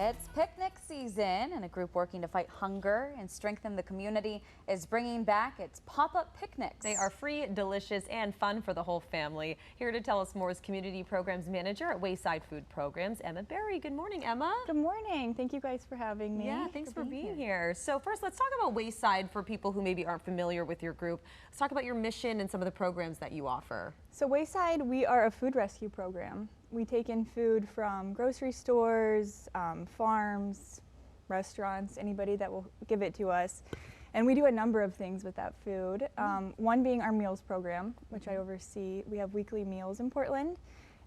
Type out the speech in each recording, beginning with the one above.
It's picnic season, and a group working to fight hunger and strengthen the community is bringing back its pop-up picnics. They are free, delicious, and fun for the whole family. Here to tell us more is Community Programs Manager at Wayside Food Programs, Emma Berry. Good morning, Emma. Good morning. Thank you guys for having me. Yeah, thanks for being here. So first, let's talk about Wayside for people who maybe aren't familiar with your group. Let's talk about your mission and some of the programs that you offer. So Wayside, we are a food rescue program. We take in food from grocery stores, farms, restaurants, anybody that will give it to us. And we do a number of things with that food. One being our meals program, which I oversee. We have weekly meals in Portland.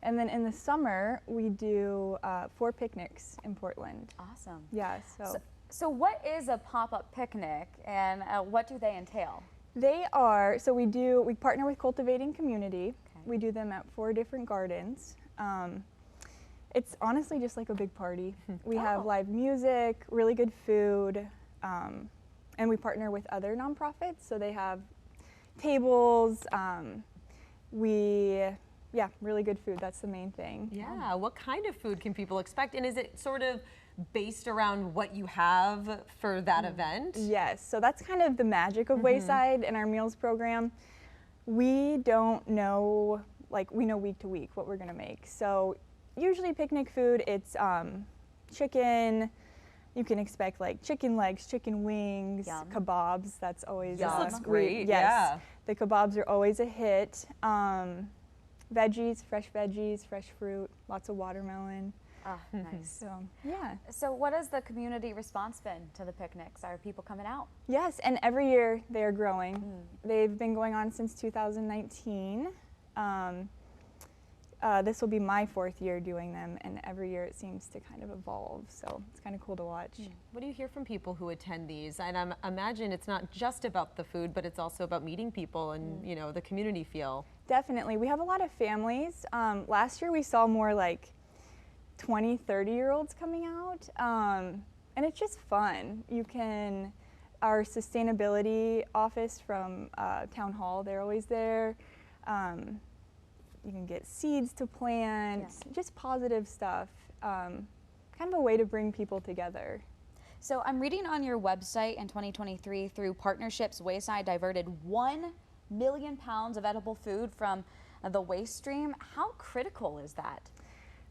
And then in the summer, we do 4 picnics in Portland. Awesome. Yeah. So what is a pop-up picnic, and what do they entail? They are, so we partner with Cultivating Community. Okay. We do them at 4 different gardens. It's honestly just like a big party. We have live music, really good food, and we partner with other nonprofits, so they have tables. Really good food, that's the main thing. Yeah, what kind of food can people expect, and is it sort of based around what you have for that event? Yes, so that's kind of the magic of Wayside and our meals program. We don't know, we know week to week what we're gonna make. So usually picnic food, it's chicken. You can expect like chicken legs, chicken wings, kebabs. That's always this looks great. Yes, yeah. The kebabs are always a hit. Veggies, fresh fruit, lots of watermelon. Oh, nice. So, yeah. So what has the community response been to the picnics? Are people coming out? Yes, and every year they are growing. They've been going on since 2019. This will be my 4th year doing them, and every year it seems to kind of evolve, so it's kind of cool to watch. What do you hear from people who attend these? And I imagine it's not just about the food, but it's also about meeting people and the community feel. Definitely. We have a lot of families. Last year we saw more like 20, 30-year-olds coming out, and it's just fun. Our sustainability office from Town Hall, they're always there. You can get seeds to plant, just positive stuff, kind of a way to bring people together. So I'm reading on your website in 2023, through partnerships, Wayside diverted 1 million pounds of edible food from the waste stream. How critical is that?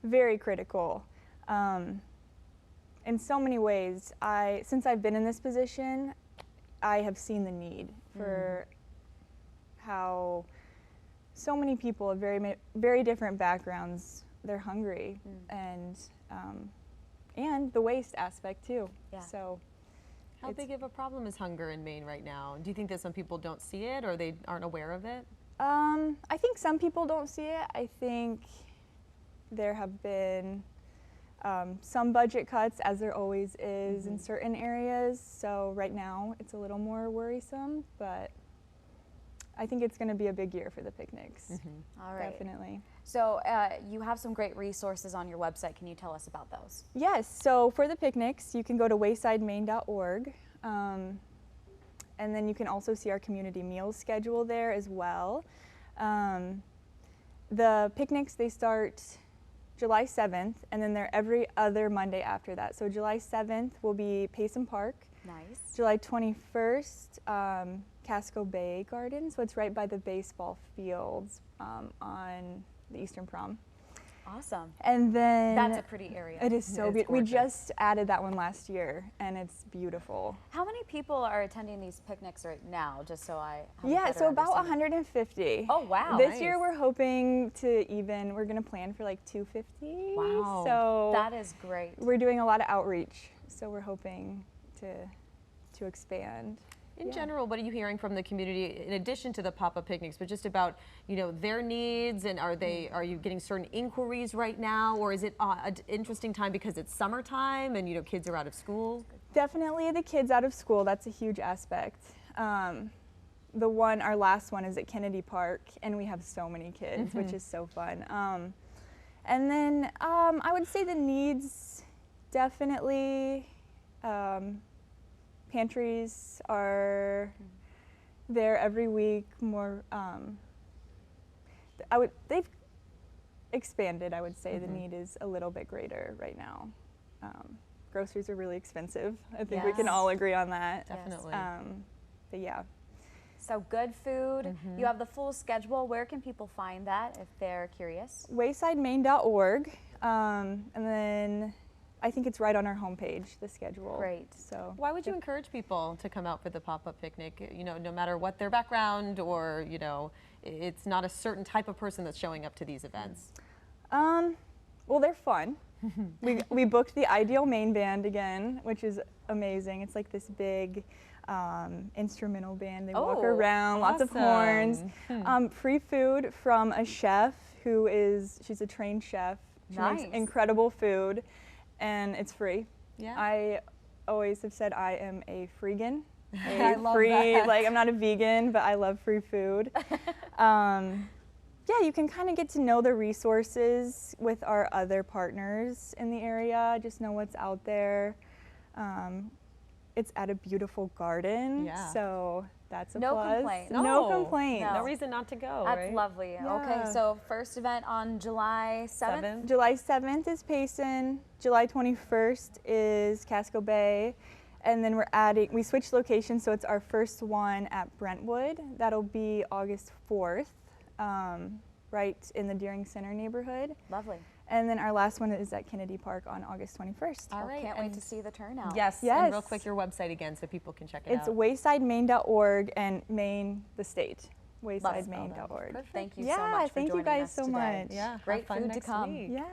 Very critical. In so many ways, since I've been in this position, I have seen the need for how so many people of very different backgrounds, they're hungry, and the waste aspect too. Yeah. So, how big of a problem is hunger in Maine right now? Do you think that some people don't see it, or they aren't aware of it? I think some people don't see it. I think there have been some budget cuts, as there always is in certain areas. So right now it's a little more worrisome, but I think it's going to be a big year for the picnics. All right. Definitely. So you have some great resources on your website. Can you tell us about those? Yes. So for the picnics, you can go to waysidemaine.org. And then you can also see our community meals schedule there as well. The picnics, they start July 7th, and then they're every other Monday after that. So July 7th will be Payson Park. Nice. July 21st, Casco Bay Garden, so it's right by the baseball fields on the Eastern Prom. Awesome. And then that's a pretty area. It is so beautiful. We just added that one last year, and it's beautiful. How many people are attending these picnics right now, just so I have Yeah, so about 150. Oh, wow. This year we're hoping we're going to plan for like 250. Wow. So that is great. We're doing a lot of outreach, so we're hoping to expand. In general, what are you hearing from the community, in addition to the pop-up picnics, but just about their needs, and are you getting certain inquiries right now, or is it an interesting time because it's summertime and kids are out of school? Definitely the kids out of school. That's a huge aspect. Our last one is at Kennedy Park, and we have so many kids, which is so fun. And then I would say the needs, definitely. Pantries are there every week. They've expanded, I would say. The need is a little bit greater right now. groceries are really expensive. I think we Yes. can all agree on that. Definitely. But yeah. So good food. You have the full schedule. Where can people find that if they're curious? waysidemaine.org, and then I think it's right on our homepage, the schedule. Great. So Why would you encourage people to come out for the pop-up picnic? You know, no matter what their background, or you know, it's not a certain type of person that's showing up to these events. well, they're fun. we booked the Ideal Maine Band again, which is amazing. It's like this big instrumental band. They walk Oh, around, lots of horns. Free food from a chef she's a trained chef. She Nice. makes incredible food, and it's free. Yeah. I always have said I am a freegan. I love free, that. like I'm not a vegan, but I love free food. Yeah, you can kind of get to know the resources with our other partners in the area, just know what's out there. It's at a beautiful garden, Yeah. so that's a No plus. complaints. No complaints. No. No reason not to go, That's right? lovely. Yeah. Okay, so first event on July 7th. July 7th is Payson, July 21st is Casco Bay, and then we switched locations, so it's our first one at Brentwood. That'll be August 4th, right in the Deering Center neighborhood. Lovely. And then our last one is at Kennedy Park on August 21st. All Well, right. can't wait and- to see the turnout. Yes. Yes. And real quick, your website again, so people can check it It's out. waysidemaine.org and Maine, the state. Love spell that. waysidemaine.org. Thank you yeah, so much for thank you joining guys us so today. much. Yeah. Great have fun food to next come. week. Yeah.